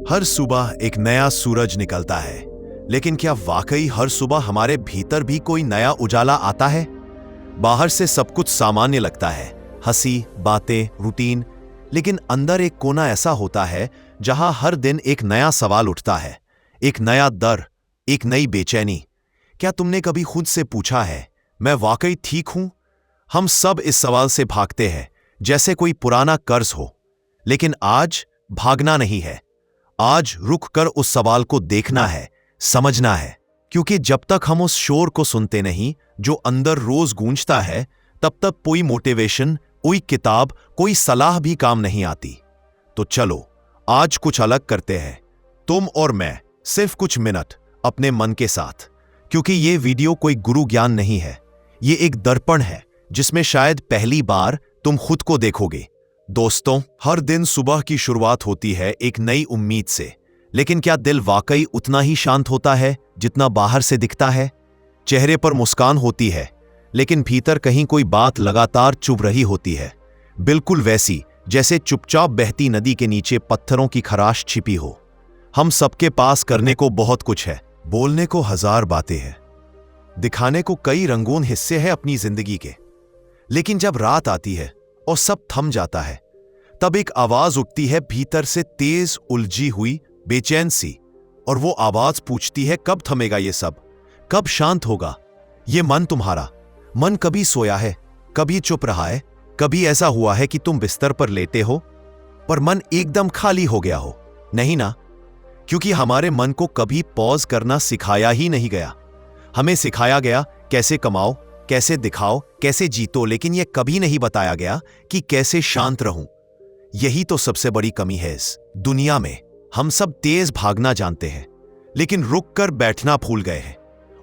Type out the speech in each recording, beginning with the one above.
हर सुबह एक नया सूरज निकलता है, लेकिन क्या वाकई हर सुबह हमारे भीतर भी कोई नया उजाला आता है? बाहर से सब कुछ सामान्य लगता है, हंसी, बातें, रूटीन, लेकिन अंदर एक कोना ऐसा होता है जहां हर दिन एक नया सवाल उठता है, एक नया डर, एक नई बेचैनी। क्या तुमने कभी खुद से पूछा है, मैं वाकई ठीक हूं? हम सब इस सवाल से भागते हैं जैसे कोई पुराना कर्ज हो, लेकिन आज भागना नहीं है। आज रुक कर उस सवाल को देखना है, समझना है, क्योंकि जब तक हम उस शोर को सुनते नहीं जो अंदर रोज गूंजता है, तब तक कोई मोटिवेशन, कोई किताब, कोई सलाह भी काम नहीं आती। तो चलो आज कुछ अलग करते हैं, तुम और मैं, सिर्फ कुछ मिनट अपने मन के साथ, क्योंकि ये वीडियो कोई गुरु ज्ञान नहीं है, ये एक दर्पण है जिसमें शायद पहली बार तुम खुद को देखोगे। दोस्तों, हर दिन सुबह की शुरुआत होती है एक नई उम्मीद से, लेकिन क्या दिल वाकई उतना ही शांत होता है जितना बाहर से दिखता है? चेहरे पर मुस्कान होती है, लेकिन भीतर कहीं कोई बात लगातार चुभ रही होती है, बिल्कुल वैसी जैसे चुपचाप बहती नदी के नीचे पत्थरों की खराश छिपी हो। हम सबके पास करने को बहुत कुछ है, बोलने को हजार बातें हैं, दिखाने को कई रंगून हिस्से हैं अपनी जिंदगी के, लेकिन जब रात आती है और सब थम जाता है, तब एक आवाज उठती है भीतर से, तेज, उलझी हुई, बेचैन सी, और वो आवाज पूछती है, कब थमेगा ये सब? कब शांत होगा ये मन तुम्हारा? मन कभी सोया है, कभी चुप रहा है, कभी ऐसा हुआ है कि तुम बिस्तर पर लेटे हो पर मन एकदम खाली हो गया हो? नहीं ना, क्योंकि हमारे मन को कभी पॉज करना सिखाया ही नहीं गया। हमें सिखाया गया कैसे कमाओ, कैसे दिखाओ, कैसे जीतो, लेकिन यह कभी नहीं बताया गया कि कैसे शांत रहूं। यही तो सबसे बड़ी कमी है इस दुनिया में। हम सब तेज भागना जानते हैं, लेकिन रुक कर बैठना भूल गए हैं।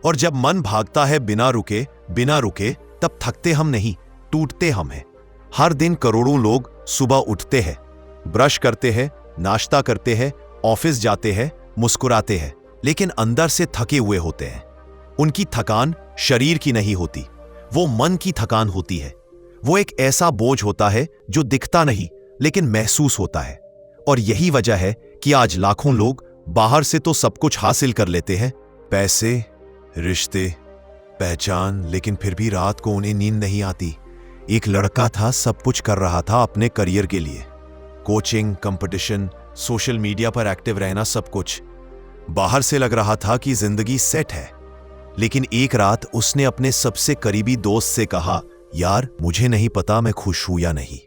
और जब मन भागता है बिना रुके, तब थकते हम नहीं, टूटते हम हैं। हर दिन करोड़ों लोग सुबह उठते हैं, ब्रश करते हैं, नाश्ता करते हैं, ऑफिस जाते हैं, मुस्कुराते हैं, लेकिन अंदर से थके हुए होते हैं। उनकी थकान शरीर की नहीं होती, वो मन की थकान होती है। वो एक ऐसा बोझ होता है जो दिखता नहीं लेकिन महसूस होता है। और यही वजह है कि आज लाखों लोग बाहर से तो सब कुछ हासिल कर लेते हैं, पैसे, रिश्ते, पहचान, लेकिन फिर भी रात को उन्हें नींद नहीं आती। एक लड़का था, सब कुछ कर रहा था अपने करियर के लिए, कोचिंग, कंपटीशन, सोशल मीडिया पर एक्टिव रहना, सब कुछ। बाहर से लग रहा था कि जिंदगी सेट है, लेकिन एक रात उसने अपने सबसे करीबी दोस्त से कहा, यार मुझे नहीं पता मैं खुश हूं या नहीं,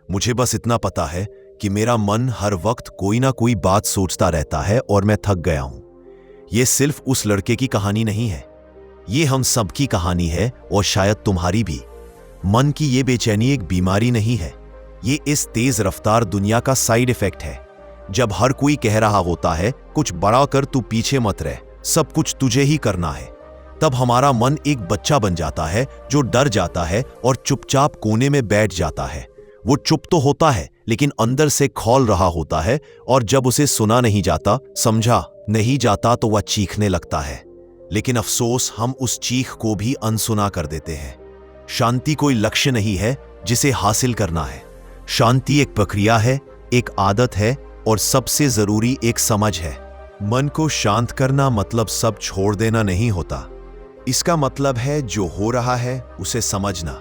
मुझे बस इतना पता है कि मेरा मन हर वक्त कोई ना कोई बात सोचता रहता है और मैं थक गया हूं। यह सिर्फ उस लड़के की कहानी नहीं है, ये हम सब की कहानी है, और शायद तुम्हारी भी। मन की ये बेचैनी एक बीमारी नहीं है, ये इस तेज रफ्तार दुनिया का साइड इफेक्ट है। जब हर कोई कह रहा होता है कुछ बड़ा कर, तू पीछे मत रह, सब कुछ तुझे ही करना है, तब हमारा मन एक बच्चा बन जाता है जो डर जाता है और चुपचाप कोने में बैठ जाता है। वो चुप तो होता है लेकिन अंदर से खौल रहा होता है, और जब उसे सुना नहीं जाता, समझा नहीं जाता, तो वह चीखने लगता है। लेकिन अफसोस, हम उस चीख को भी अनसुना कर देते हैं। शांति कोई लक्ष्य नहीं है जिसे हासिल करना है। शांति एक प्रक्रिया है, एक आदत है, और सबसे जरूरी एक समझ है। मन को शांत करना मतलब सब छोड़ देना नहीं होता। इसका मतलब है जो हो रहा है उसे समझना,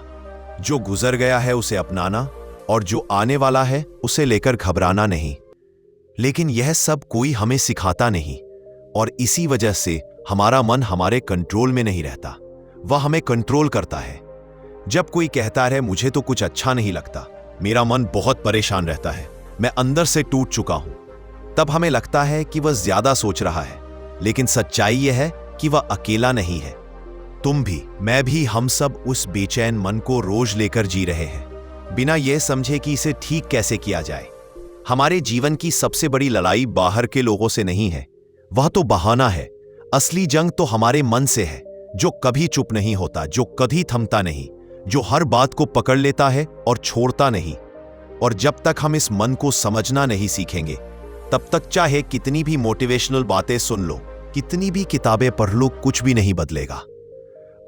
जो गुजर गया है उसे अपनाना, और जो आने वाला है उसे लेकर घबराना नहीं। लेकिन यह सब कोई हमें सिखाता नहीं, और इसी वजह से हमारा मन हमारे कंट्रोल में नहीं रहता, वह हमें कंट्रोल करता है। जब कोई कहता है मुझे तो कुछ अच्छा नहीं लगता, मेरा मन बहुत परेशान रहता है, मैं अंदर से टूट चुका हूं, तब हमें लगता है कि वह ज्यादा सोच रहा है। लेकिन सच्चाई यह है कि वह अकेला नहीं है। तुम भी, मैं भी, हम सब उस बेचैन मन को रोज लेकर जी रहे हैं, बिना यह समझे कि इसे ठीक कैसे किया जाए। हमारे जीवन की सबसे बड़ी लड़ाई बाहर के लोगों से नहीं है, वह तो बहाना है। असली जंग तो हमारे मन से है, जो कभी चुप नहीं होता, जो कभी थमता नहीं, जो हर बात को पकड़ लेता है और छोड़ता नहीं। और जब तक हम इस मन को समझना नहीं सीखेंगे, तब तक चाहे कितनी भी मोटिवेशनल बातें सुन लो, कितनी भी किताबें पढ़ लो, कुछ भी नहीं बदलेगा।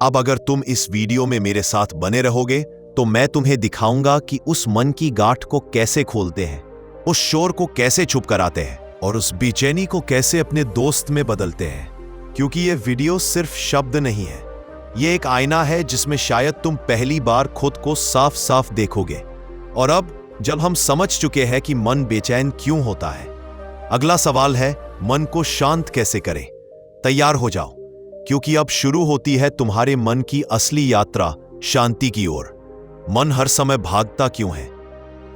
अब अगर तुम इस वीडियो में मेरे साथ बने रहोगे तो मैं तुम्हें दिखाऊंगा कि उस मन की गांठ को कैसे खोलते हैं, उस शोर को कैसे चुप कराते हैं, और उस बेचैनी को कैसे अपने दोस्त में बदलते हैं। क्योंकि ये वीडियो सिर्फ शब्द नहीं है, ये एक आईना है जिसमें शायद तुम पहली बार खुद को साफ साफ देखोगे। और अब जब हम समझ चुके हैं कि मन बेचैन क्यों होता है, अगला सवाल है मन को शांत कैसे करें। तैयार हो जाओ, क्योंकि अब शुरू होती है तुम्हारे मन की असली यात्रा शांति की ओर। मन हर समय भागता क्यों है?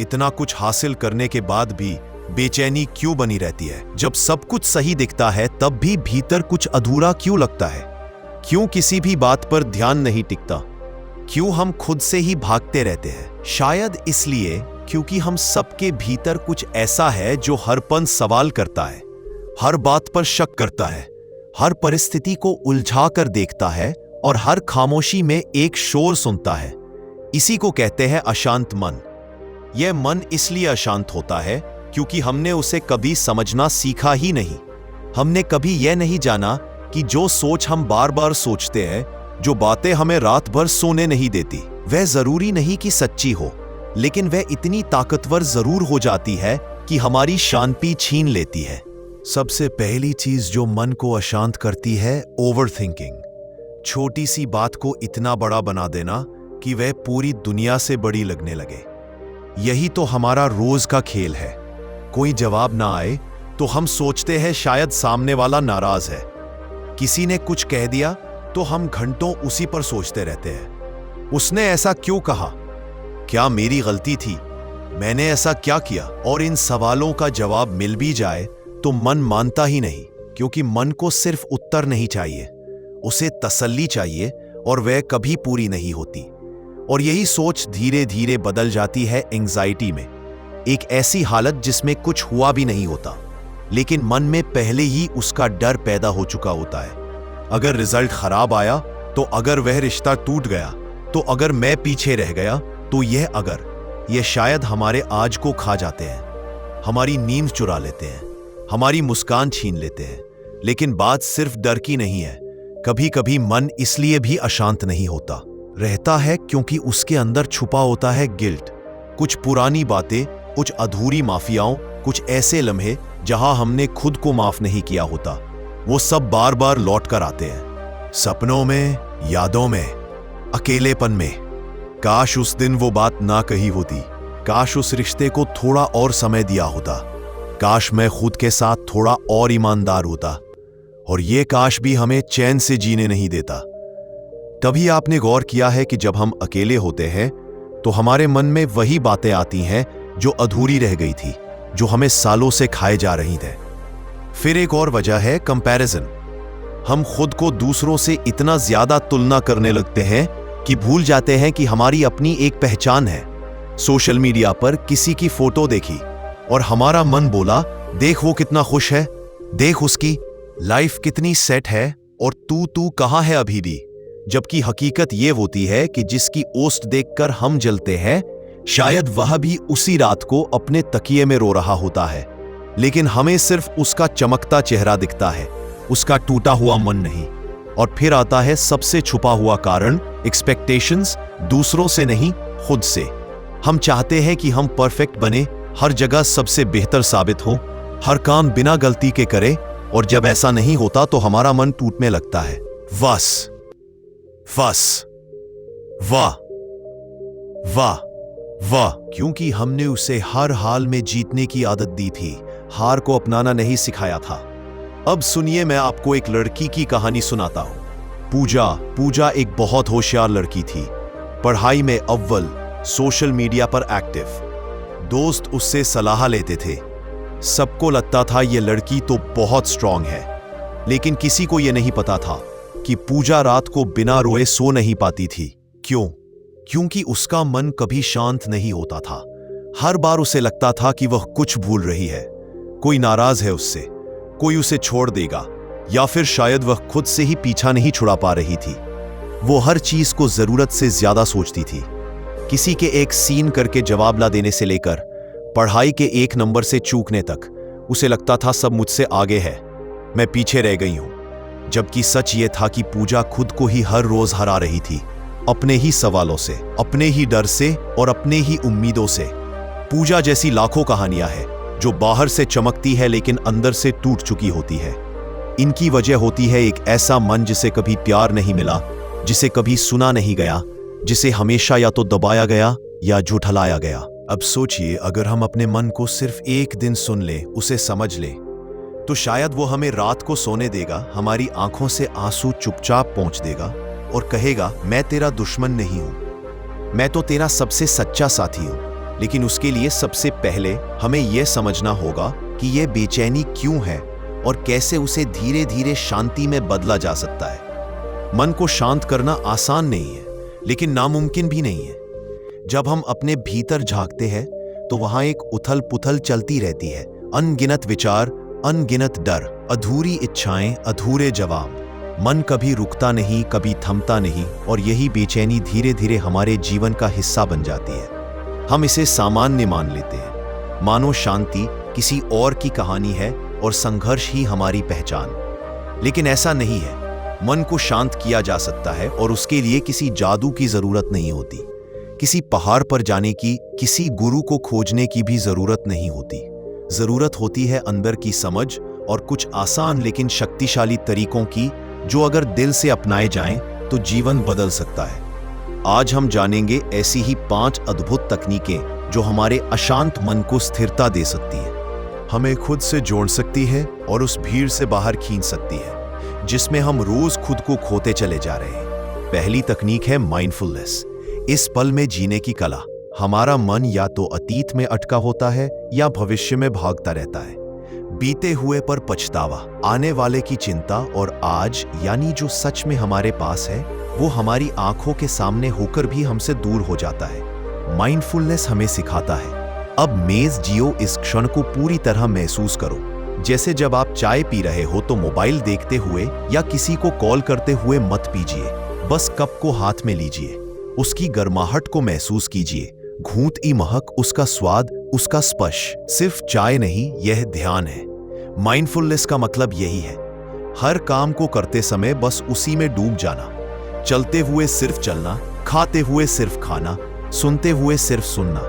इतना कुछ हासिल करने के बाद भी बेचैनी क्यों बनी रहती है? जब सब कुछ सही दिखता है तब भी भीतर कुछ अधूरा क्यों लगता है? क्यों किसी भी बात पर ध्यान नहीं टिकता? क्यों हम खुद से ही भागते रहते हैं? शायद इसलिए क्योंकि हम सबके भीतर कुछ ऐसा है जो हर पल सवाल करता है, हर बात पर शक करता है, हर परिस्थिति को उलझा कर देखता है और हर खामोशी में एक शोर सुनता है। इसी को कहते हैं अशांत मन। यह मन इसलिए अशांत होता है क्योंकि हमने उसे कभी समझना सीखा ही नहीं। हमने कभी यह नहीं जाना कि जो सोच हम बार बार सोचते हैं, जो बातें हमें रात भर सोने नहीं देती, वह जरूरी नहीं कि सच्ची हो, लेकिन वह इतनी ताकतवर जरूर हो जाती है कि हमारी शांति छीन लेती है। सबसे पहली चीज जो मन को अशांत करती है, ओवरथिंकिंग। छोटी सी बात को इतना बड़ा बना देना कि वह पूरी दुनिया से बड़ी लगने लगे। यही तो हमारा रोज का खेल है। कोई जवाब ना आए तो हम सोचते हैं शायद सामने वाला नाराज है। किसी ने कुछ कह दिया तो हम घंटों उसी पर सोचते रहते हैं। उसने ऐसा क्यों कहा? क्या मेरी गलती थी? मैंने ऐसा क्या किया? और इन सवालों का जवाब मिल भी जाए तो मन मानता ही नहीं, क्योंकि मन को सिर्फ उत्तर नहीं चाहिए, उसे तसल्ली चाहिए, और वह कभी पूरी नहीं होती। और यही सोच धीरे धीरे बदल जाती है एंजाइटी में, एक ऐसी हालत जिसमें कुछ हुआ भी नहीं होता, लेकिन मन में पहले ही उसका डर पैदा हो चुका होता है। अगर रिजल्ट खराब आया तो, अगर वह रिश्ता टूट गया तो, अगर मैं पीछे रह गया तो, यह शायद हमारे आज को खा जाते हैं, हमारी नींद चुरा लेते हैं, हमारी मुस्कान छीन लेते हैं। लेकिन बात सिर्फ डर की नहीं है। कभी कभी मन इसलिए भी अशांत नहीं होता रहता है क्योंकि उसके अंदर छुपा होता है गिल्ट। कुछ पुरानी बातें, कुछ अधूरी माफियाओं, कुछ ऐसे लम्हे जहां हमने खुद को माफ नहीं किया होता, वो सब बार बार लौट कर आते हैं। सपनों में, यादों में, अकेलेपन में। काश उस दिन वो बात ना कही होती, काश उस रिश्ते को थोड़ा और समय दिया होता, काश मैं खुद के साथ थोड़ा और ईमानदार होता, और ये काश भी हमें चैन से जीने नहीं देता। तभी आपने गौर किया है कि जब हम अकेले होते हैं तो हमारे मन में वही बातें आती हैं जो अधूरी रह गई थी, जो हमें सालों से खाए जा रही थे। फिर एक और वजह है कंपैरिजन। हम खुद को दूसरों से इतना ज्यादा तुलना करने लगते हैं कि भूल जाते हैं कि हमारी अपनी एक पहचान है। सोशल मीडिया पर किसी की फोटो देखी और हमारा मन बोला, देख वो कितना खुश है, देख उसकी लाइफ कितनी सेट है, और तू कहां है अभी भी। जबकि हकीकत ये होती है कि जिसकी ओस्ट देखकर हम जलते हैं, शायद वह भी उसी रात को अपने तकिए में रो रहा होता है, लेकिन हमें सिर्फ उसका चमकता चेहरा दिखता है, उसका टूटा हुआ मन नहीं। और फिर आता है सबसे छुपा हुआ कारण, एक्सपेक्टेशंस, दूसरों से नहीं, खुद से। हम चाहते हैं कि हम परफेक्ट बने, हर जगह सबसे बेहतर साबित हो, हर काम बिना गलती के करें, और जब ऐसा नहीं होता तो हमारा मन टूटने लगता है। वस वाह वाह वाह, क्योंकि हमने उसे हर हाल में जीतने की आदत दी थी, हार को अपनाना नहीं सिखाया था। अब सुनिए, मैं आपको एक लड़की की कहानी सुनाता हूं। पूजा एक बहुत होशियार लड़की थी, पढ़ाई में अव्वल, सोशल मीडिया पर एक्टिव। दोस्त उससे सलाह लेते थे, सबको लगता था ये लड़की तो बहुत स्ट्रांग है, लेकिन किसी को यह नहीं पता था कि पूजा रात को बिना रोए सो नहीं पाती थी। क्यों? क्योंकि उसका मन कभी शांत नहीं होता था। हर बार उसे लगता था कि वह कुछ भूल रही है, कोई नाराज है उससे, कोई उसे छोड़ देगा, या फिर शायद वह खुद से ही पीछा नहीं छुड़ा पा रही थी। वो हर चीज को जरूरत से ज्यादा सोचती थी। किसी के एक सीन करके जवाब ला देने से लेकर पढ़ाई के एक नंबर से चूकने तक उसे लगता था सब मुझसे आगे है, मैं पीछे रह गई हूं। जबकि सच ये था कि पूजा खुद को ही हर रोज हरा रही थी, अपने ही सवालों से, अपने ही डर से और अपने ही उम्मीदों से। पूजा जैसी लाखों कहानियां हैं जो बाहर से चमकती है लेकिन अंदर से टूट चुकी होती है। इनकी वजह होती है एक ऐसा मन जिसे कभी प्यार नहीं मिला, जिसे कभी सुना नहीं गया, जिसे हमेशा या तो दबाया गया या झुठलाया गया। अब सोचिए, अगर हम अपने मन को सिर्फ एक दिन सुन ले, उसे समझ ले, तो शायद वो हमें रात को सोने देगा, हमारी आंखों से आंसू चुपचाप पोंछ देगा और कहेगा, मैं तेरा दुश्मन नहीं हूं, मैं तो तेरा सबसे सच्चा साथी हूं। लेकिन उसके लिए सबसे पहले हमें यह समझना होगा कि यह बेचैनी क्यों है और कैसे उसे धीरे धीरे शांति में बदला जा सकता है। मन को शांत करना आसान नहीं है, लेकिन नामुमकिन भी नहीं है। जब हम अपने भीतर झांकते हैं तो वहां एक उथल पुथल चलती रहती है, अनगिनत विचार, अनगिनत डर, अधूरी इच्छाएं, अधूरे जवाब। मन कभी रुकता नहीं, कभी थमता नहीं, और यही बेचैनी धीरे धीरे हमारे जीवन का हिस्सा बन जाती है। हम इसे सामान्य मान लेते हैं, मानो शांति किसी और की कहानी है और संघर्ष ही हमारी पहचान। लेकिन ऐसा नहीं है। मन को शांत किया जा सकता है और उसके लिए किसी जादू की जरूरत नहीं होती, किसी पहाड़ पर जाने की, किसी गुरु को खोजने की भी जरूरत नहीं होती। जरूरत होती है अंदर की समझ और कुछ आसान लेकिन शक्तिशाली तरीकों की, जो अगर दिल से अपनाए जाएं तो जीवन बदल सकता है। आज हम जानेंगे ऐसी ही 5 अद्भुत तकनीकें जो हमारे अशांत मन को स्थिरता दे सकती है, हमें खुद से जोड़ सकती है और उस भीड़ से बाहर खींच सकती है जिसमें हम रोज खुद को खोते चले जा रहे हैं। पहली तकनीक है माइंडफुलनेस, इस पल में जीने की कला। हमारा मन या तो अतीत में अटका होता है या भविष्य में भागता रहता है। बीते हुए पर पछतावा, आने वाले की चिंता, और आज यानी जो सच में हमारे पास है वो हमारी आंखों के सामने होकर भी हमसे दूर हो जाता है। माइंडफुलनेस हमें सिखाता है, अब मेज जियो, इस क्षण को पूरी तरह महसूस करो। जैसे जब आप चाय पी रहे हो तो मोबाइल देखते हुए या किसी को कॉल करते हुए मत पीजिए, बस कप को हाथ में लीजिए, उसकी गर्माहट को महसूस कीजिए, घूंट की महक, उसका स्वाद, उसका स्पर्श। सिर्फ चाय नहीं, यह ध्यान है। माइंडफुलनेस का मतलब यही है, हर काम को करते समय बस उसी में डूब जाना, चलते हुए सिर्फ चलना, खाते हुए सिर्फ खाना, सुनते हुए सिर्फ सुनना।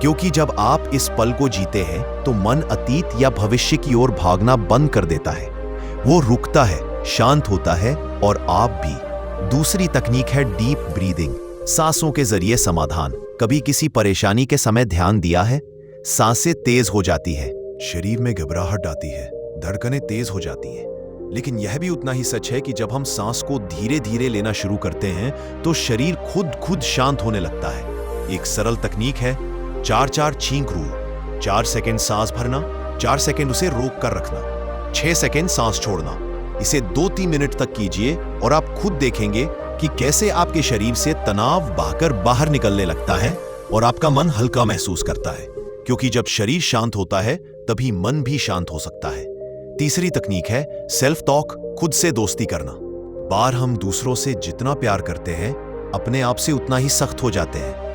क्योंकि जब आप इस पल को जीते हैं तो मन अतीत या भविष्य की ओर भागना बंद कर देता है, वो रुकता है, शांत होता है, और आप भी। दूसरी तकनीक है डीप ब्रीदिंग, सांसों के जरिए समाधान। कभी किसी परेशानी के समय ध्यान दिया है? सांसें तेज हो जाती है, शरीर में घबराहट आती है, धड़कनें तेज हो जाती हैं। लेकिन यह भी उतना ही सच है कि जब हम सांस को धीरे धीरे लेना शुरू करते हैं तो शरीर खुद शांत होने लगता है। एक सरल तकनीक है 4-4 छींक रूल। 4 सेकंड सांस भरना, 4 सेकंड उसे रोक कर रखना, 6 सेकंड सांस छोड़ना। इसे 2-3 मिनट तक कीजिए और आप खुद देखेंगे कि कैसे आपके शरीर से तनाव बहकर बाहर निकलने लगता है और आपका मन हल्का महसूस करता है। क्योंकि जब शरीर शांत होता है तभी मन भी शांत हो सकता है। तीसरी तकनीक है सेल्फ टॉक, खुद से दोस्ती करना। बार हम दूसरों से जितना प्यार करते हैं, अपने आप से उतना ही सख्त हो जाते हैं।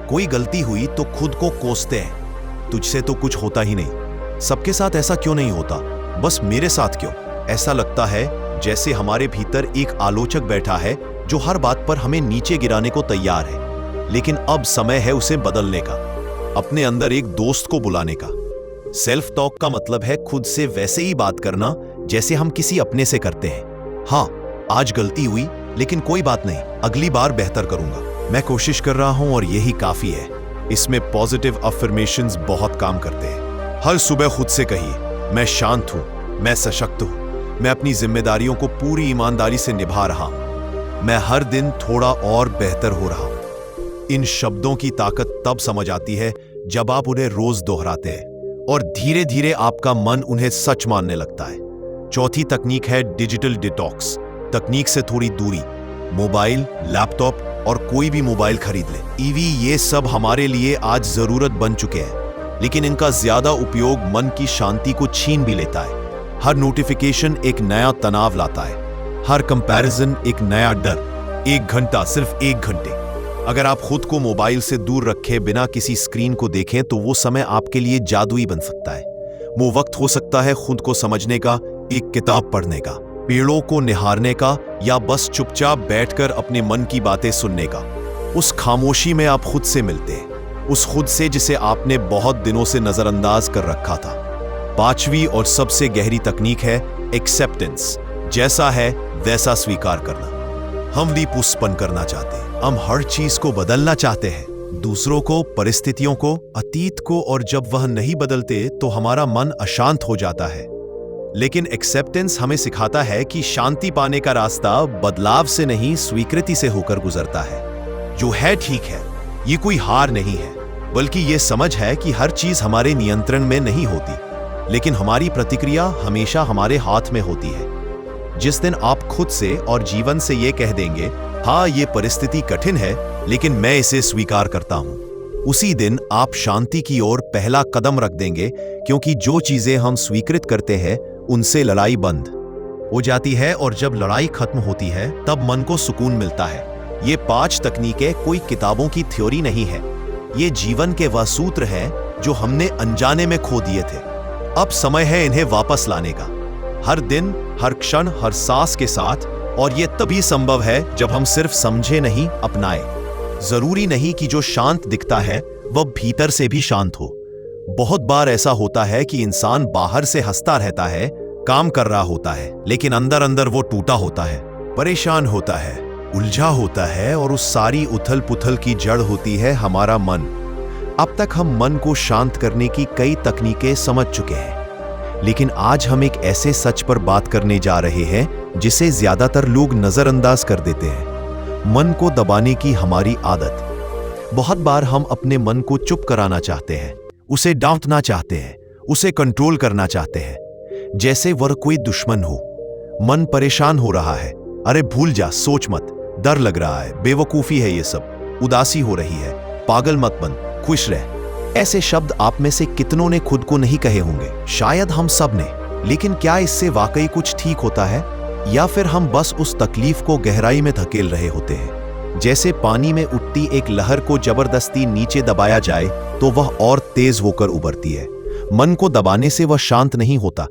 कोई गलती हुई तो खुद को कोसते हैं, तुझसे तो कुछ होता ही नहीं, सबके साथ ऐसा क्यों नहीं होता, बस मेरे साथ क्यों। ऐसा लगता है जैसे हमारे भीतर एक आलोचक बैठा है जो हर बात पर हमें नीचे गिराने को तैयार है। लेकिन अब समय है उसे बदलने का, अपने अंदर एक दोस्त को बुलाने का। सेल्फ टॉक का मतलब है खुद से वैसे ही बात करना जैसे हम किसी अपने से करते हैं। हाँ, आज गलती हुई, लेकिन कोई बात नहीं, अगली बार बेहतर करूंगा, मैं कोशिश कर रहा हूं और यही काफी है। इसमें पॉजिटिव अफर्मेशंस बहुत काम करते हैं। हर सुबह खुद से कहिए, मैं शांत हूं, मैं सशक्त हूं, मैं अपनी जिम्मेदारियों को पूरी ईमानदारी से निभा रहा हूं, मैं हर दिन थोड़ा और बेहतर हो रहा हूं। इन शब्दों की ताकत तब समझ आती है जब आप उन्हें रोज दोहराते हैं और धीरे धीरे आपका मन उन्हें सच मानने लगता है। चौथी तकनीक है डिजिटल डिटॉक्स, तकनीक से थोड़ी दूरी। मोबाइल, लैपटॉप और कोई भी मोबाइल खरीद ले, ईवी, ये सब हमारे लिए आज जरूरत बन चुके हैं, लेकिन इनका ज्यादा उपयोग मन की शांति को छीन भी लेता है। हर नोटिफिकेशन एक नया तनाव लाता है, हर कंपैरिजन एक नया डर। 1 घंटा, सिर्फ 1 घंटे अगर आप खुद को मोबाइल से दूर रखें, बिना किसी स्क्रीन को देखें, तो वो समय आपके लिए जादुई बन सकता है। वो वक्त हो सकता है खुद को समझने का, एक किताब पढ़ने का, पेड़ों को निहारने का, या बस चुपचाप बैठकर अपने मन की बातें सुनने का। उस खामोशी में आप खुद से मिलते हैं। उस खुद से जिसे आपने बहुत दिनों से नजरअंदाज कर रखा था। पांचवी और सबसे गहरी तकनीक है एक्सेप्टेंस। जैसा है वैसा स्वीकार करना। हम लीपुस्पन करना चाहते हैं, हम हर चीज को बदलना चाहते हैं, दूसरों को, परिस्थितियों को, अतीत को, और जब वह नहीं बदलते तो हमारा मन अशांत हो जाता है। लेकिन एक्सेप्टेंस हमें सिखाता है कि शांति पाने का रास्ता बदलाव से नहीं, स्वीकृति से होकर गुजरता है। जो है ठीक है, ये कोई हार नहीं है, बल्कि ये समझ है कि हर चीज हमारे नियंत्रण में नहीं होती, लेकिन हमारी प्रतिक्रिया हमेशा हमारे हाथ में होती है। जिस दिन आप खुद से और जीवन से ये कह देंगे, हाँ ये परिस्थिति कठिन है लेकिन मैं इसे स्वीकार करता हूं, उसी दिन आप शांति की ओर पहला कदम रख देंगे, क्योंकि जो चीजें हम स्वीकृत करते हैं उनसे लड़ाई बंद हो जाती है, और जब लड़ाई खत्म होती है तब मन को सुकून मिलता है। ये 5 तकनीकें कोई किताबों की थ्योरी नहीं है, ये जीवन के वह सूत्र हैं जो हमने अनजाने में खो दिए थे। अब समय है इन्हें वापस लाने का, हर दिन, हर क्षण, हर सांस के साथ। और ये तभी संभव है जब हम सिर्फ समझे नहीं, अपनाए। जरूरी नहीं कि जो शांत दिखता है वह भीतर से भी शांत हो। बहुत बार ऐसा होता है कि इंसान बाहर से हंसता रहता है, काम कर रहा होता है, लेकिन अंदर अंदर वो टूटा होता है, परेशान होता है, उलझा होता है, और उस सारी उथल पुथल की जड़ होती है हमारा मन। अब तक हम मन को शांत करने की कई तकनीकें समझ चुके हैं, लेकिन आज हम एक ऐसे सच पर बात करने जा रहे हैं जिसे ज्यादातर लोग नजरअंदाज कर देते हैं। मन को दबाने की हमारी आदत। बहुत बार हम अपने मन को चुप कराना चाहते हैं, उसे डांटना चाहते हैं, उसे कंट्रोल करना चाहते हैं, जैसे वह कोई दुश्मन हो। मन परेशान हो रहा है, अरे भूल जा, सोच मत, डर लग रहा है, बेवकूफी है ये सब, उदासी हो रही है, पागल मत बन, खुश रह। ऐसे शब्द आप में से कितनों ने खुद को नहीं कहे होंगे, शायद हम सब ने। लेकिन क्या इससे वाकई कुछ ठीक होता है, या फिर हम बस उस तकलीफ को गहराई में धकेल रहे होते हैं? जैसे पानी में उठती एक लहर को जबरदस्ती नीचे दबाया जाए तो वह और तेज होकर उभरती है। मन को दबाने से वह शांत नहीं होता,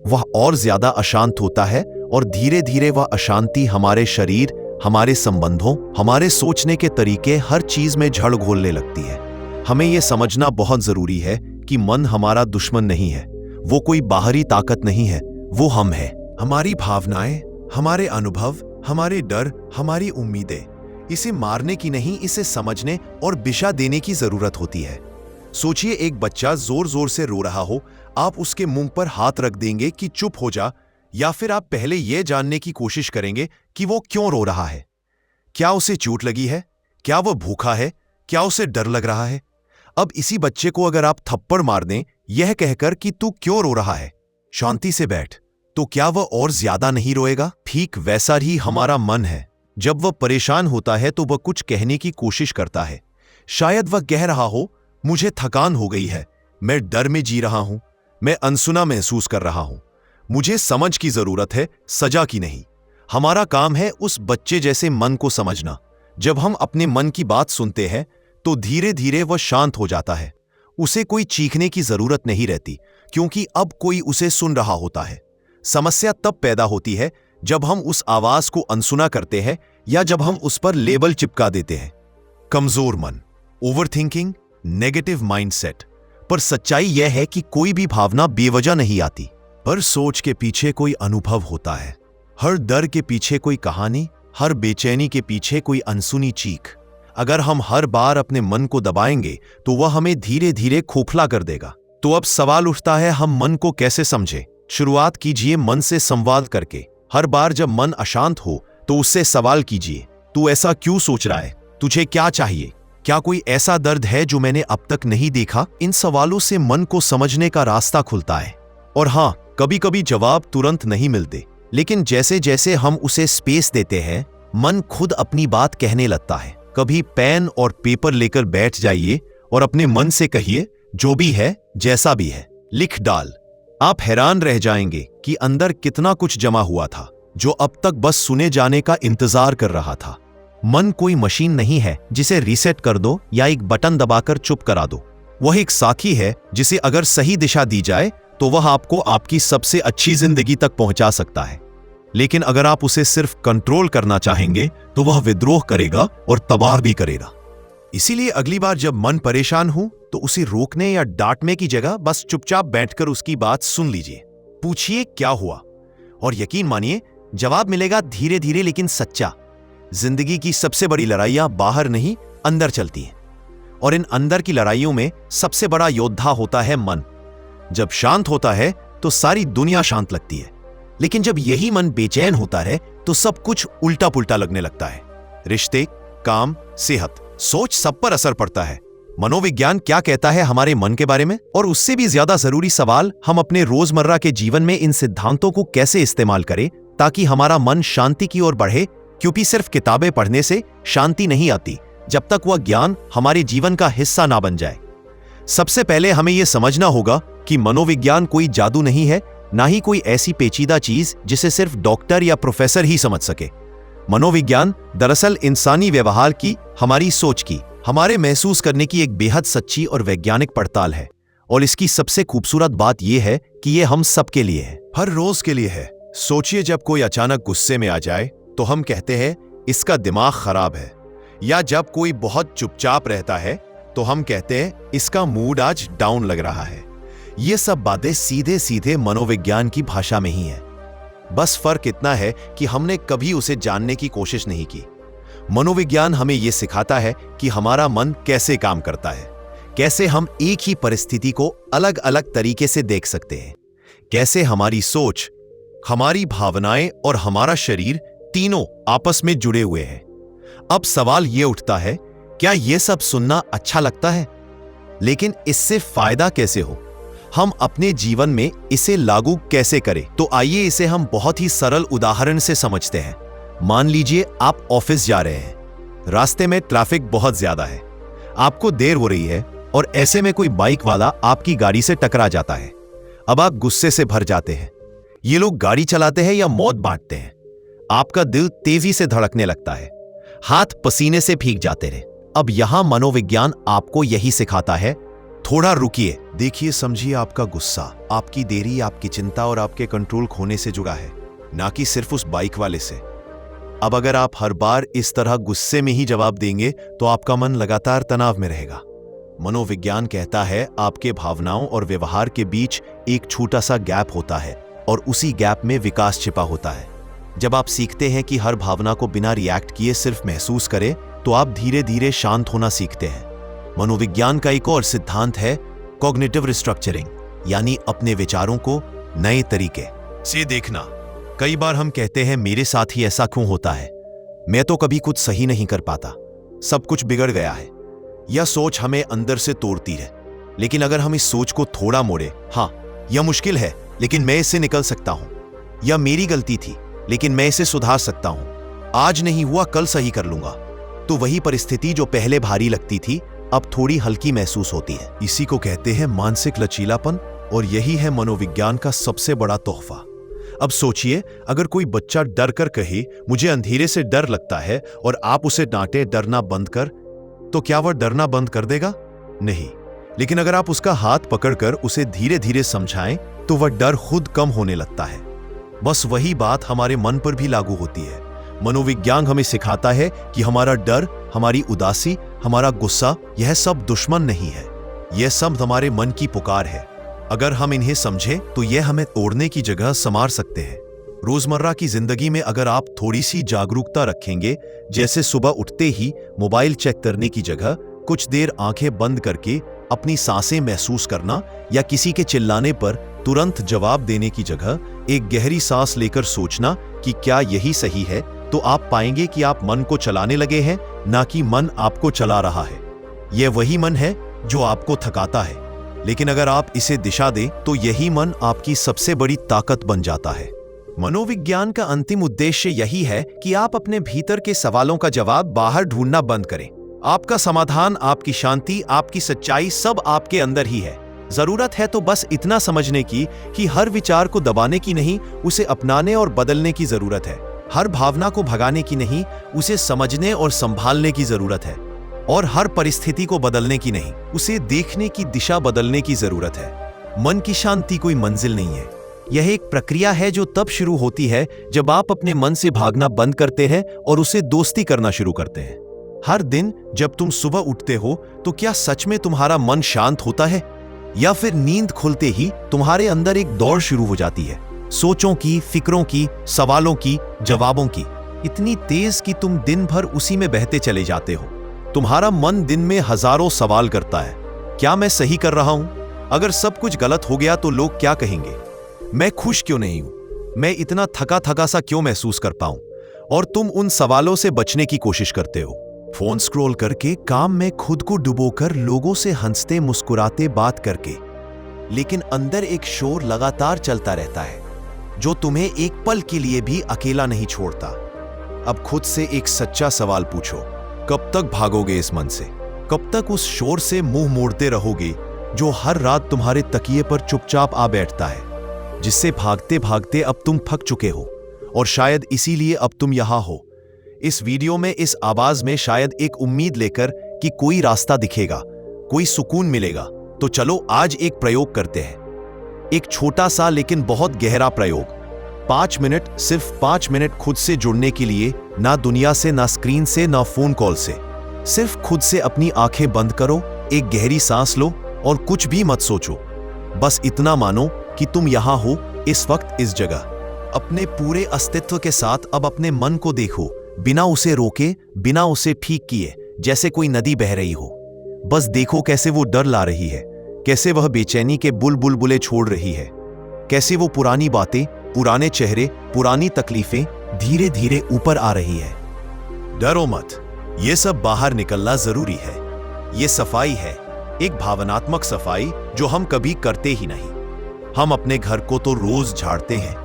वह और ज्यादा अशांत होता है, और धीरे धीरे वह अशांति हमारे शरीर, हमारे संबंधों, हमारे सोचने के तरीके, हर चीज में जड़ घोलने लगती है। हमें यह समझना बहुत जरूरी है कि मन हमारा दुश्मन नहीं है, वो कोई बाहरी ताकत नहीं है, वो हम है। हमारी भावनाएं, हमारे अनुभव, हमारे डर, हमारी उम्मीदें। इसे मारने की नहीं, इसे समझने और दिशा देने की जरूरत होती है। सोचिए एक बच्चा जोर जोर से रो रहा हो, आप उसके मुंह पर हाथ रख देंगे कि चुप हो जा, या फिर आप पहले यह जानने की कोशिश करेंगे कि वो क्यों रो रहा है? क्या उसे चोट लगी है? क्या वो भूखा है? क्या उसे डर लग रहा है? अब इसी बच्चे को अगर आप थप्पड़ मार दें यह कहकर कि तू क्यों रो रहा है, शांति से बैठ, तो क्या वह और ज्यादा नहीं रोएगा? ठीक वैसा ही हमारा मन है। जब वह परेशान होता है तो वह कुछ कहने की कोशिश करता है। शायद वह कह रहा हो, मुझे थकान हो गई है, मैं डर में जी रहा हूं, मैं अनसुना महसूस कर रहा हूं, मुझे समझ की जरूरत है, सजा की नहीं। हमारा काम है उस बच्चे जैसे मन को समझना। जब हम अपने मन की बात सुनते हैं तो धीरे धीरे वह शांत हो जाता है। उसे कोई चीखने की जरूरत नहीं रहती, क्योंकि अब कोई उसे सुन रहा होता है। समस्या तब पैदा होती है जब हम उस आवाज को अनसुना करते हैं, या जब हम उस पर लेबल चिपका देते हैं। कमजोर मन, ओवरथिंकिंग, नेगेटिव माइंडसेट। पर सच्चाई यह है कि कोई भी भावना बेवजह नहीं आती, पर सोच के पीछे कोई अनुभव होता है। हर डर के पीछे कोई कहानी, हर बेचैनी के पीछे कोई अनसुनी चीख। अगर हम हर बार अपने मन को दबाएंगे तो वह हमें धीरे धीरे खोखला कर देगा। तो अब सवाल उठता है, हम मन को कैसे समझें? शुरुआत कीजिए मन से संवाद करके। हर बार जब मन अशांत हो तो उससे सवाल कीजिए, तू ऐसा क्यों सोच रहा है? तुझे क्या चाहिए? क्या कोई ऐसा दर्द है जो मैंने अब तक नहीं देखा? इन सवालों से मन को समझने का रास्ता खुलता है। और हाँ, कभी कभी जवाब तुरंत नहीं मिलते, लेकिन जैसे जैसे हम उसे स्पेस देते हैं, मन खुद अपनी बात कहने लगता है। कभी पेन और पेपर लेकर बैठ जाइए और अपने मन से कहिए, जो भी है, जैसा भी है, लिख डाल। आप हैरान रह जाएंगे कि अंदर कितना कुछ जमा हुआ था, जो अब तक बस सुने जाने का इंतजार कर रहा था। मन कोई मशीन नहीं है जिसे रीसेट कर दो या एक बटन दबाकर चुप करा दो। वह एक साथी है जिसे अगर सही दिशा दी जाए तो वह आपको आपकी सबसे अच्छी जिंदगी तक पहुंचा सकता है। लेकिन अगर आप उसे सिर्फ कंट्रोल करना चाहेंगे तो वह विद्रोह करेगा और तबाह भी करेगा। इसीलिए अगली बार जब मन परेशान हो तो उसे रोकने या डांटने की जगह बस चुपचाप बैठकर उसकी बात सुन लीजिए। पूछिए क्या हुआ, और यकीन मानिए जवाब मिलेगा धीरे धीरे लेकिन सच्चा। जिंदगी की सबसे बड़ी लड़ाइयां बाहर नहीं अंदर चलती हैं, और इन अंदर की लड़ाइयों में सबसे बड़ा योद्धा होता है मन। जब शांत होता है तो सारी दुनिया शांत लगती है, लेकिन जब यही मन बेचैन होता है तो सब कुछ उल्टा पुल्टा लगने लगता है। रिश्ते, काम, सेहत, सोच, सब पर असर पड़ता है। मनोविज्ञान क्या कहता है हमारे मन के बारे में, और उससे भी ज्यादा जरूरी सवाल, हम अपने रोजमर्रा के जीवन में इन सिद्धांतों को कैसे इस्तेमाल करें ताकि हमारा मन शांति की ओर बढ़े। क्योंकि सिर्फ किताबें पढ़ने से शांति नहीं आती जब तक वह ज्ञान हमारे जीवन का हिस्सा ना बन जाए। सबसे पहले हमें यह समझना होगा कि मनोविज्ञान कोई जादू नहीं है, ना ही कोई ऐसी पेचीदा चीज जिसे सिर्फ डॉक्टर या प्रोफेसर ही समझ सके। मनोविज्ञान दरअसल इंसानी व्यवहार की, हमारी सोच की, हमारे महसूस करने की एक बेहद सच्ची और वैज्ञानिक पड़ताल है। और इसकी सबसे खूबसूरत बात यह है कि यह हम सबके लिए है, हर रोज के लिए है। सोचिए, जब कोई अचानक गुस्से में आ जाए तो हम कहते हैं इसका दिमाग खराब है, या जब कोई बहुत चुपचाप रहता है तो हम कहते हैं इसका मूड आज डाउन लग रहा है। ये सब बातें सीधे सीधे मनोविज्ञान की भाषा में ही है। बस फर्क इतना है कि हमने कभी उसे जानने की कोशिश नहीं की। मनोविज्ञान हमें यह सिखाता है कि हमारा मन कैसे काम करता है, कैसे हम एक ही परिस्थिति को अलग अलग तरीके से देख सकते हैं, कैसे हमारी सोच, हमारी भावनाएं और हमारा शरीर तीनों आपस में जुड़े हुए हैं। अब सवाल यह उठता है, क्या यह सब सुनना अच्छा लगता है, लेकिन इससे फायदा कैसे हो, हम अपने जीवन में इसे लागू कैसे करें? तो आइए इसे हम बहुत ही सरल उदाहरण से समझते हैं। मान लीजिए आप ऑफिस जा रहे हैं, रास्ते में ट्रैफिक बहुत ज्यादा है, आपको देर हो रही है, और ऐसे में कोई बाइक वाला आपकी गाड़ी से टकरा जाता है। अब आप गुस्से से भर जाते हैं। ये लोग गाड़ी चलाते हैं या मौत बांटते हैं? आपका दिल तेजी से धड़कने लगता है, हाथ पसीने से भीग जाते रहे। अब यहां मनोविज्ञान आपको यही सिखाता है, थोड़ा रुकिए, देखिए, समझिए, आपका गुस्सा, आपकी देरी, आपकी चिंता और आपके कंट्रोल खोने से जुड़ा है, ना कि सिर्फ उस बाइक वाले से। अब अगर आप हर बार इस तरह गुस्से में ही जवाब देंगे तो आपका मन लगातार तनाव में रहेगा। मनोविज्ञान कहता है आपके भावनाओं और व्यवहार के बीच एक छोटा सा गैप होता है, और उसी गैप में विकास छिपा होता है। जब आप सीखते हैं कि हर भावना को बिना रिएक्ट किए सिर्फ महसूस करें, तो आप धीरे धीरे शांत होना सीखते हैं। मनोविज्ञान का एक और सिद्धांत है कॉग्निटिव रिस्ट्रक्चरिंग, यानी अपने विचारों को नए तरीके से देखना। कई बार हम कहते हैं मेरे साथ ही ऐसा क्यों होता है, मैं तो कभी कुछ सही नहीं कर पाता, सब कुछ बिगड़ गया है। यह सोच हमें अंदर से तोड़ती है। लेकिन अगर हम इस सोच को थोड़ा मोड़े, हाँ, यह मुश्किल है लेकिन मैं इससे निकल सकता हूं, यह मेरी गलती थी लेकिन मैं इसे सुधार सकता हूं, आज नहीं हुआ कल सही कर लूंगा, तो वही परिस्थिति जो पहले भारी लगती थी अब थोड़ी हल्की महसूस होती है। इसी को कहते हैं मानसिक लचीलापन, और यही है मनोविज्ञान का सबसे बड़ा तोहफा। अब सोचिए, अगर कोई बच्चा डर कर कहे मुझे अंधेरे से डर लगता है, और आप उसे डांटे डरना बंद कर, तो क्या वह डरना बंद कर देगा? नहीं। लेकिन अगर आप उसका हाथ पकड़कर उसे धीरे धीरे समझाएं तो वह डर खुद कम होने लगता है। बस वही बात हमारे मन पर भी लागू होती है। मनोविज्ञान हमें सिखाता है कि हमारा डर, हमारी उदासी, हमारा गुस्सा, यह सब दुश्मन नहीं है, यह सब हमारे मन की पुकार है। अगर हम इन्हें समझें तो यह हमें तोड़ने की जगह संवार सकते हैं। रोजमर्रा की जिंदगी में अगर आप थोड़ी सी जागरूकता रखेंगे, जैसे सुबह उठते ही मोबाइल चेक करने की जगह कुछ देर आंखें बंद करके अपनी सांसें महसूस करना, या किसी के चिल्लाने पर तुरंत जवाब देने की जगह एक गहरी सांस लेकर सोचना कि क्या यही सही है, तो आप पाएंगे कि आप मन को चलाने लगे हैं, ना कि मन आपको चला रहा है। यह वही मन है जो आपको थकाता है, लेकिन अगर आप इसे दिशा दें तो यही मन आपकी सबसे बड़ी ताकत बन जाता है। मनोविज्ञान का अंतिम उद्देश्य यही है कि आप अपने भीतर के सवालों का जवाब बाहर ढूंढना बंद करें। आपका समाधान, आपकी शांति, आपकी सच्चाई सब आपके अंदर ही है। जरूरत है तो बस इतना समझने की कि हर विचार को दबाने की नहीं, उसे अपनाने और बदलने की जरूरत है। हर भावना को भगाने की नहीं, उसे समझने और संभालने की जरूरत है। और हर परिस्थिति को बदलने की नहीं, उसे देखने की दिशा बदलने की जरूरत है। मन की शांति कोई मंजिल नहीं है, यह एक प्रक्रिया है जो तब शुरू होती है जब आप अपने मन से भागना बंद करते हैं और उसे दोस्ती करना शुरू करते हैं। हर दिन जब तुम सुबह उठते हो तो क्या सच में तुम्हारा मन शांत होता है, या फिर नींद खुलते ही तुम्हारे अंदर एक दौड़ शुरू हो जाती है, सोचों की, फिक्रों की, सवालों की, जवाबों की, इतनी तेज कि तुम दिन भर उसी में बहते चले जाते हो। तुम्हारा मन दिन में हजारों सवाल करता है, क्या मैं सही कर रहा हूं? अगर सब कुछ गलत हो गया तो लोग क्या कहेंगे? मैं खुश क्यों नहीं हूं? मैं इतना थका थका सा क्यों महसूस कर पाऊं? और तुम उन सवालों से बचने की कोशिश करते हो, फोन स्क्रॉल करके, काम में खुद को डुबोकर, लोगों से हंसते मुस्कुराते बात करके। लेकिन अंदर एक शोर लगातार चलता रहता है जो तुम्हें एक पल के लिए भी अकेला नहीं छोड़ता। अब खुद से एक सच्चा सवाल पूछो, कब तक भागोगे इस मन से? कब तक उस शोर से मुंह मोड़ते रहोगे जो हर रात तुम्हारे तकिए पर चुपचाप आ बैठता है, जिससे भागते भागते अब तुम थक चुके हो और शायद इसीलिए अब तुम यहां हो। इस वीडियो में, इस आवाज में शायद एक उम्मीद लेकर कि कोई रास्ता दिखेगा, कोई सुकून मिलेगा। तो चलो आज एक प्रयोग करते हैं, एक छोटा सा लेकिन बहुत गहरा प्रयोग। 5 मिनट, सिर्फ 5 मिनट खुद से जुड़ने के लिए, ना दुनिया से, ना स्क्रीन से, ना फोन कॉल से। सिर्फ खुद से अपनी आंखें बंद करो, एक गहरी सांस लो और कुछ भी मत सोचो। बस इतना मानो कि तुम यहां हो, इस वक्त, इस जगह, अपने पूरे अस्तित्व के साथ। अब अपने मन को देखो, बिना उसे रोके, बिना उसे ठीक किए, जैसे कोई नदी बह रही हो। बस देखो कैसे वो डर ला रही है, कैसे वह बेचैनी के बुलबुले छोड़ रही है, कैसे वो पुरानी बातें, पुराने चेहरे, पुरानी तकलीफें धीरे धीरे ऊपर आ रही है। डरो मत, ये सब बाहर निकलना जरूरी है। ये सफाई है, एक भावनात्मक सफाई जो हम कभी करते ही नहीं। हम अपने घर को तो रोज झाड़ते हैं,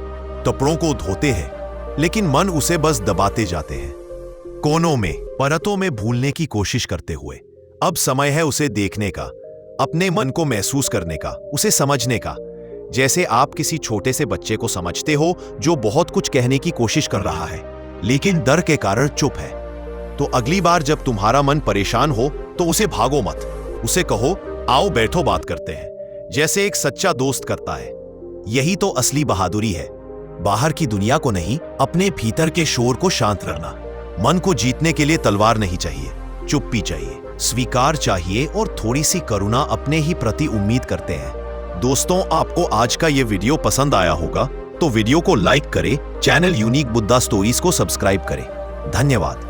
कपड़ों को धोते हैं, लेकिन मन उसे बस दबाते जाते हैं, कोनों में, परतों में भूलने की कोशिश करते हुए। अब समय है उसे देखने का, अपने मन को महसूस करने का, उसे समझने का, जैसे आप किसी छोटे से बच्चे को समझते हो जो बहुत कुछ कहने की कोशिश कर रहा है लेकिन डर के कारण चुप है। तो अगली बार जब तुम्हारा मन परेशान हो तो उसे भागो मत, उसे कहो, आओ बैठो बात करते हैं, जैसे एक सच्चा दोस्त करता है। यही तो असली बहादुरी है, बाहर की दुनिया को नहीं, अपने भीतर के शोर को शांत रखना। मन को जीतने के लिए तलवार नहीं चाहिए, चुप्पी चाहिए, स्वीकार चाहिए और थोड़ी सी करुणा अपने ही प्रति उम्मीद करते हैं। दोस्तों, आपको आज का ये वीडियो पसंद आया होगा तो वीडियो को लाइक करें, चैनल यूनिक बुद्धा स्टोरीज को सब्सक्राइब करें। धन्यवाद।